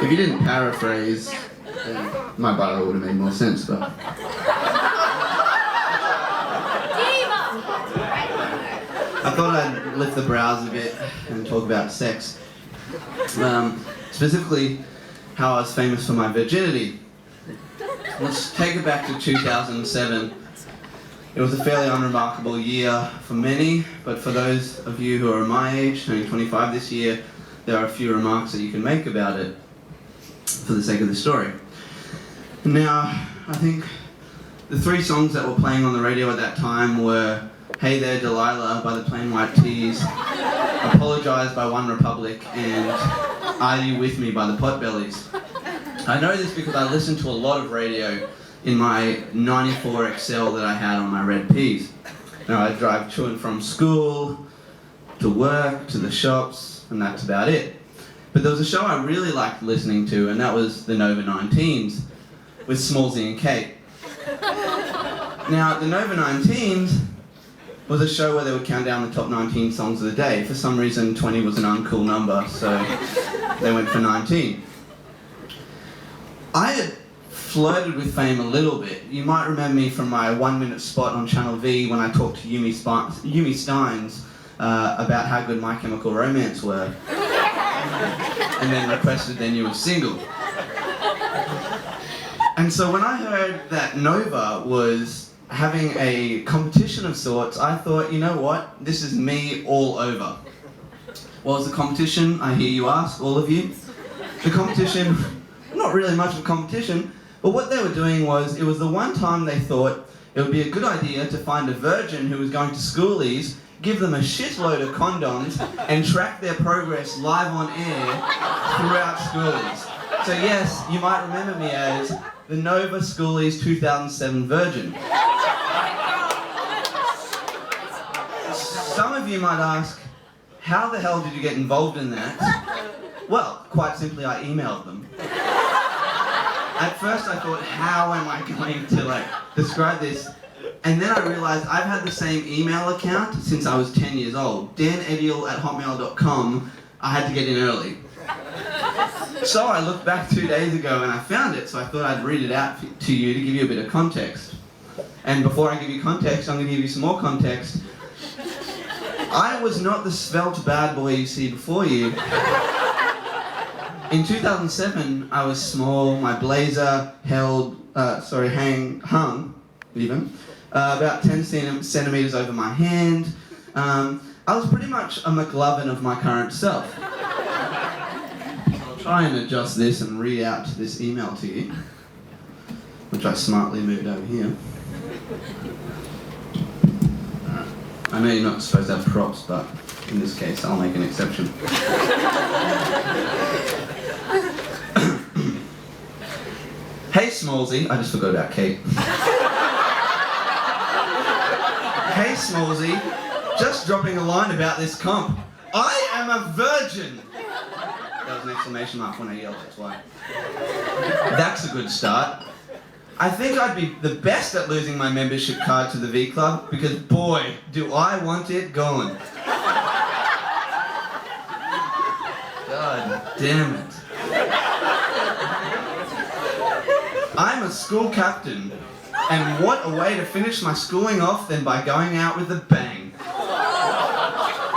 If you didn't paraphrase, then my bio would have made more sense, but... I thought I'd lift the brows a bit and talk about sex. Specifically, how I was famous for my virginity. Let's take it back to 2007. It was a fairly unremarkable year for many, but for those of you who are my age, turning 25 this year, there are a few remarks that you can make about it for the sake of the story. Now, I think the three songs that were playing on the radio at that time were Hey There Delilah by the Plain White T's, Apologise by One Republic, and Are You With Me by the Potbellies. I know this because I listened to a lot of radio in my 94 XL that I had on my red Ps. Now I drive to and from school, to work, to the shops, and that's about it. But there was a show I really liked listening to, and that was the Nova 19s with Smallsy and Kate. Now, the Nova 19s was a show where they would count down the top 19 songs of the day. For some reason, 20 was an uncool number, so they went for 19. I had flirted with fame a little bit. You might remember me from my 1-minute spot on Channel V when I talked to Yumi Steins about how good My Chemical Romance were, and then requested their newest single. And so when I heard that Nova was having a competition of sorts, I thought, you know what, this is me all over. What was the competition, I hear you ask, all of you? The competition, not really much of a competition, but what they were doing was, it was the one time they thought it would be a good idea to find a virgin who was going to schoolies, give them a shitload of condoms, and track their progress live on air throughout schoolies. So yes, you might remember me as the Nova Schoolies 2007 Virgin. Some of you might ask, how the hell did you get involved in that? Well, quite simply, I emailed them. At first I thought, how am I going to describe this? And then I realized I've had the same email account since I was 10 years old. danetiel@hotmail.com. I had to get in early. So I looked back 2 days ago and I found it, so I thought I'd read it out to you to give you a bit of context. And before I give you context, I'm going to give you some more context. I was not the svelte bad boy you see before you. In 2007, I was small, my blazer hung even, about 10 centimeters over my hand. I was pretty much a McLovin of my current self. I'll try and adjust this and read out this email to you, which I smartly moved over here. I know you're not supposed to have props, but in this case, I'll make an exception. Hey Smallsy, I just forgot about Kate. Hey Smallsy, just dropping a line about this comp. I am a virgin! That was an exclamation mark when I yelled, that's why. That's a good start. I think I'd be the best at losing my membership card to the V Club, because boy, do I want it gone. God damn it. I'm a school captain, and what a way to finish my schooling off than by going out with a bang.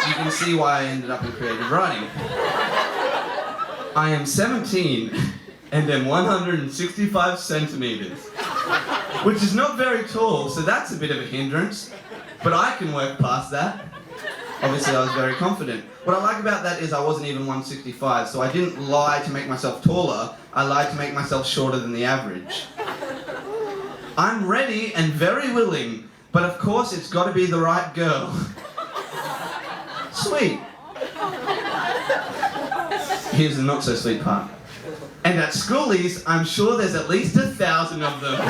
You can see why I ended up in creative writing. I am 17 and am 165 centimeters, which is not very tall, so that's a bit of a hindrance, but I can work past that. Obviously, I was very confident. What I like about that is I wasn't even 165, so I didn't lie to make myself taller, I lied to make myself shorter than the average. I'm ready and very willing, but of course it's got to be the right girl. Sweet. Here's the not so sweet part. And at schoolies, I'm sure there's at least 1,000 of them.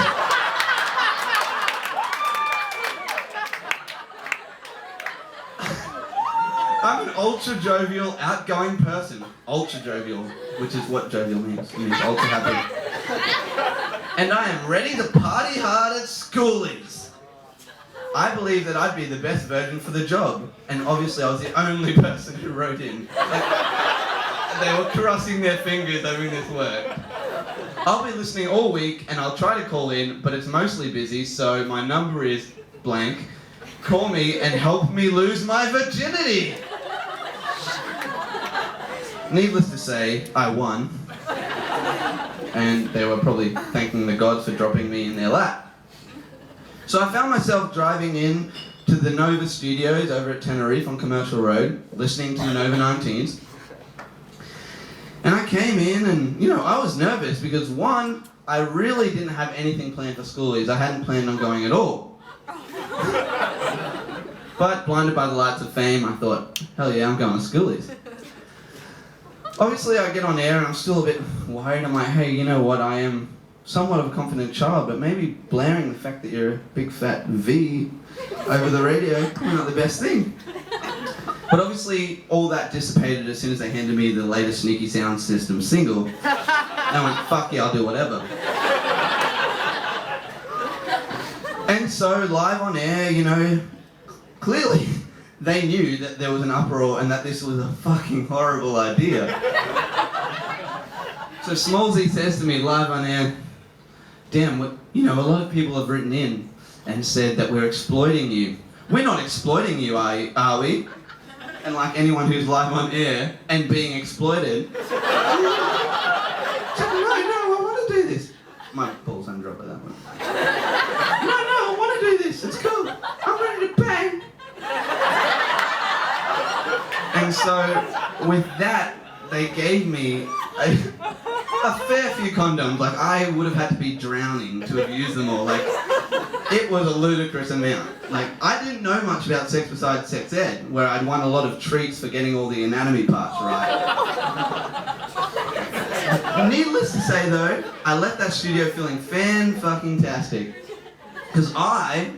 I'm an ultra-jovial, outgoing person. Ultra-jovial, which is what jovial means. It means ultra-happy. And I am ready to party hard at schoolies. I believe that I'd be the best virgin for the job. And obviously I was the only person who wrote in. They were crossing their fingers hoping this worked. I'll be listening all week and I'll try to call in, but it's mostly busy, so my number is blank. Call me and help me lose my virginity. Needless to say, I won. And they were probably thanking the gods for dropping me in their lap. So I found myself driving in to the Nova Studios over at Tenerife on Commercial Road, listening to Nova 19s. And I came in and, I was nervous because one, I really didn't have anything planned for schoolies. I hadn't planned on going at all. But blinded by the lights of fame, I thought, hell yeah, I'm going to schoolies. Obviously, I get on air and I'm still a bit worried. I'm like, hey, you know what, I am somewhat of a confident child, but maybe blaring the fact that you're a big fat V over the radio, probably not the best thing. But obviously, all that dissipated as soon as they handed me the latest Sneaky Sound System single. And I went, fuck yeah, I'll do whatever. And so, live on air, clearly, they knew that there was an uproar and that this was a fucking horrible idea. So Smallsy says to me live on air, damn, a lot of people have written in and said that we're exploiting you. We're not exploiting you, are we? And like anyone who's live on air and being exploited. No, I want to do this. My balls undrop at that one. No, I want to do this. It's cool. I'm ready to bang. And so, with that, they gave me a fair few condoms. Like, I would have had to be drowning to have used them all. Like, it was a ludicrous amount. Like, I didn't know much about sex besides sex ed, where I'd won a lot of treats for getting all the anatomy parts right. Needless to say, though, I left that studio feeling fan-fucking-tastic. Because I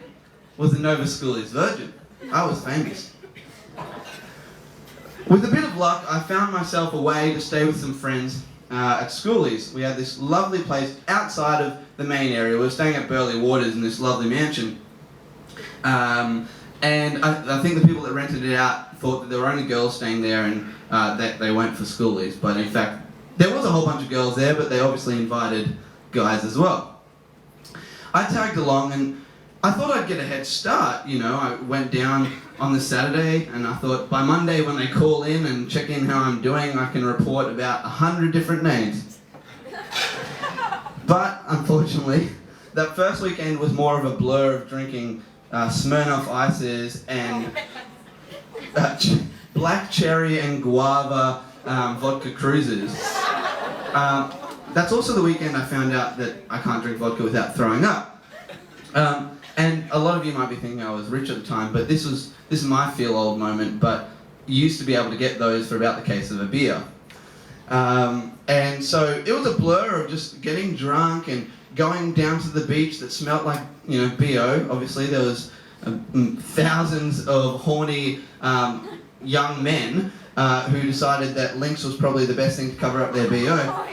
was the Nova Schoolies virgin. I was famous. With a bit of luck, I found myself a way to stay with some friends at Schoolies. We had this lovely place outside of the main area. We were staying at Burley Waters in this lovely mansion. And I think the people that rented it out thought that there were only girls staying there and that they weren't for Schoolies. But in fact, there was a whole bunch of girls there, but they obviously invited guys as well. I tagged along and I thought I'd get a head start. I went down on the Saturday and I thought by Monday when they call in and check in how I'm doing, I can report about 100 different names. But unfortunately, that first weekend was more of a blur of drinking Smirnoff Ices and black cherry and guava vodka cruises. That's also the weekend I found out that I can't drink vodka without throwing up. And a lot of you might be thinking I was rich at the time, but this is my feel old moment, but you used to be able to get those for about the case of a beer. And so it was a blur of just getting drunk and going down to the beach that smelled like, BO. Obviously there was thousands of horny young men who decided that Lynx was probably the best thing to cover up their BO.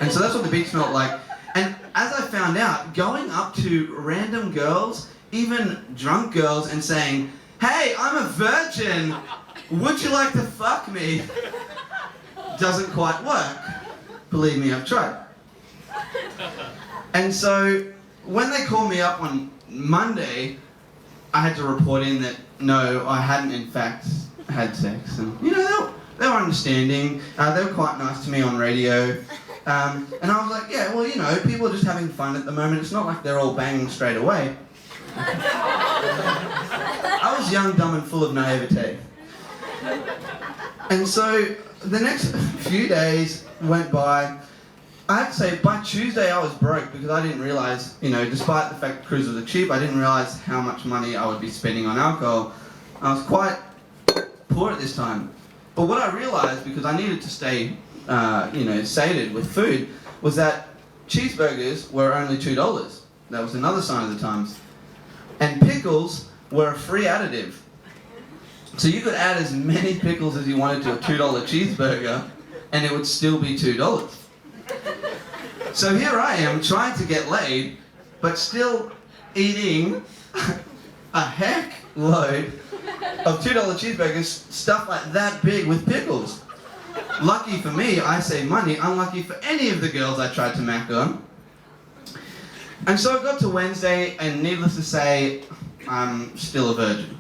And so that's what the beach smelled like. And as I found out, going up to random girls, even drunk girls, and saying, hey, I'm a virgin, would you like to fuck me? Doesn't quite work. Believe me, I've tried. And so when they called me up on Monday, I had to report in that no, I hadn't in fact had sex. And they were understanding. They were quite nice to me on radio. And I was like, yeah, well, people are just having fun at the moment. It's not like they're all banging straight away. I was young, dumb, and full of naivete. And so the next few days went by. I have to say, by Tuesday I was broke because I didn't realise, despite the fact that cruises are cheap, I didn't realise how much money I would be spending on alcohol. I was quite poor at this time. But what I realised, because I needed to stay sated with food, was that cheeseburgers were only $2. That was another sign of the times. And pickles were a free additive. So you could add as many pickles as you wanted to a $2 cheeseburger, and it would still be $2. So here I am trying to get laid, but still eating a heck load of $2 cheeseburgers stuffed like that big with pickles. Lucky for me, I saved money. Unlucky for any of the girls I tried to mac on. And so I got to Wednesday, and needless to say, I'm still a virgin.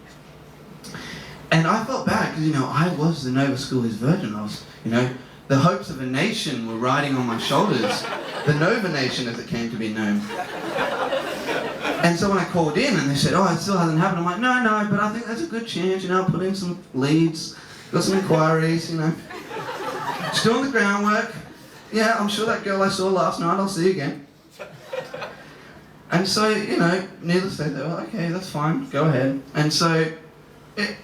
And I felt bad, because, I was the Nova Schoolies virgin. I was, the hopes of a nation were riding on my shoulders. The Nova Nation, as it came to be known. And so when I called in, and they said, oh, it still hasn't happened, I'm like, no, but I think there's a good chance, put in some leads, got some inquiries, Still on the groundwork. Yeah, I'm sure that girl I saw last night, I'll see you again. And so, needless to say, they were like, okay, that's fine, go ahead. And so,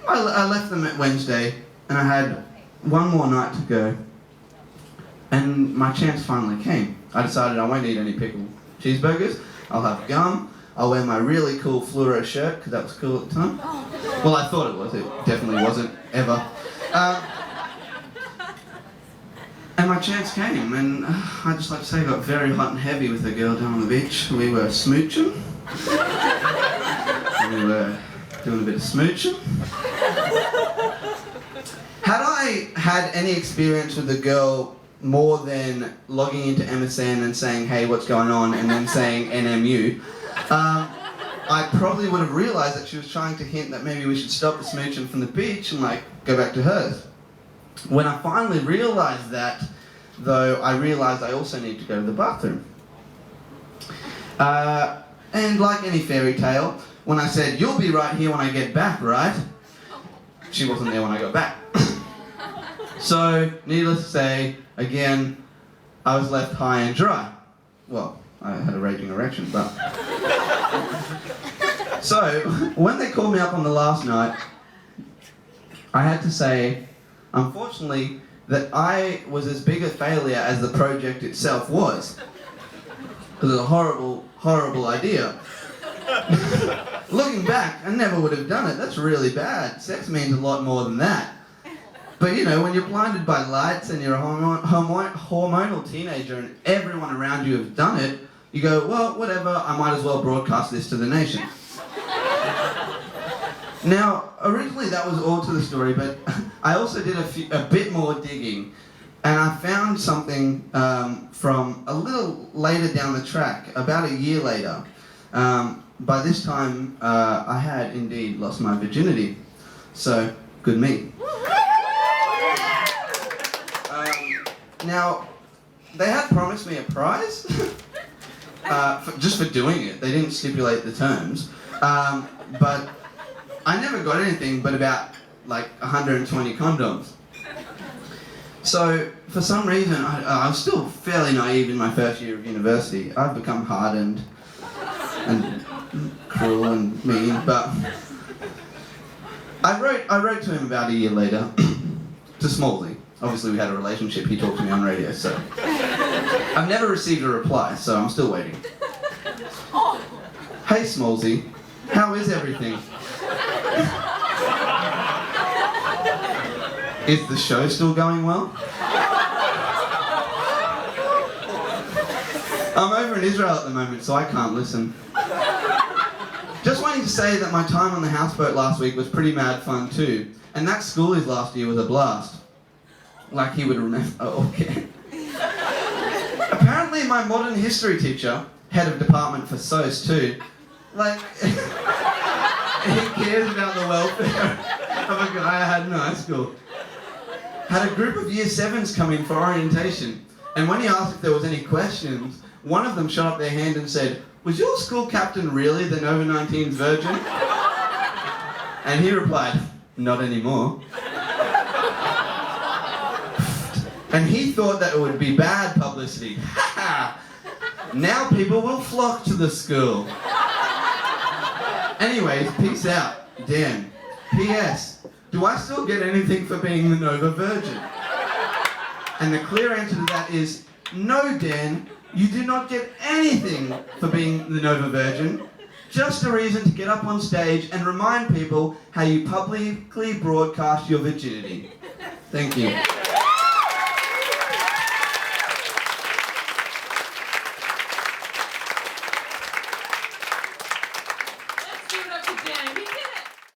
I left them at Wednesday, and I had one more night to go. And my chance finally came. I decided I won't eat any pickled cheeseburgers, I'll have gum, I'll wear my really cool fluoro shirt, because that was cool at the time. Well, I thought it was, it definitely wasn't, ever. And my chance came, and I'd just like to say I got very hot and heavy with a girl down on the beach. We were smooching. We were doing a bit of smooching. Had I had any experience with a girl more than logging into MSN and saying, hey, what's going on, and then saying NMU, I probably would have realised that she was trying to hint that maybe we should stop the smooching from the beach and, go back to hers. When I finally realised that, though, I realised I also need to go to the bathroom. And like any fairy tale, when I said, you'll be right here when I get back, right? She wasn't there when I got back. So, needless to say, again, I was left high and dry. Well, I had a raging erection, but... So, when they called me up on the last night, I had to say, unfortunately, that I was as big a failure as the project itself was. Because it was a horrible, horrible idea. Looking back, I never would have done it. That's really bad. Sex means a lot more than that. But when you're blinded by lights and you're a hormonal teenager and everyone around you has done it, you go, well, whatever, I might as well broadcast this to the nation. Now, originally that was all to the story, but I also did a bit more digging, and I found something from a little later down the track, about a year later. By this time, I had indeed lost my virginity, so good me. Now, they had promised me a prize, just for doing it. They didn't stipulate the terms, but I never got anything but about 120 condoms. So for some reason, I was still fairly naive in my first year of university. I've become hardened and cruel and mean, but I wrote to him about a year later, to Smallsy. Obviously we had a relationship, he talked to me on radio, so. I've never received a reply, so I'm still waiting. Hey Smallsy, how is everything? Is the show still going well? I'm over in Israel at the moment, so I can't listen. Just wanting to say that my time on the houseboat last week was pretty mad fun too, and that schoolies last year was a blast. Like he would remember. Oh, okay. Apparently my modern history teacher, head of department for SOS too, he cares about the welfare of a guy I had in high school. Had a group of year 7s come in for orientation, and when he asked if there was any questions, one of them shot up their hand and said, was your school captain really the Nova 19's virgin? And he replied, not anymore. And he thought that it would be bad publicity. Now people will flock to the school. Anyways, peace out, Dan. P.S. Do I still get anything for being the Nova Virgin? And the clear answer to that is, no, Dan, you do not get anything for being the Nova Virgin. Just a reason to get up on stage and remind people how you publicly broadcast your virginity. Thank you.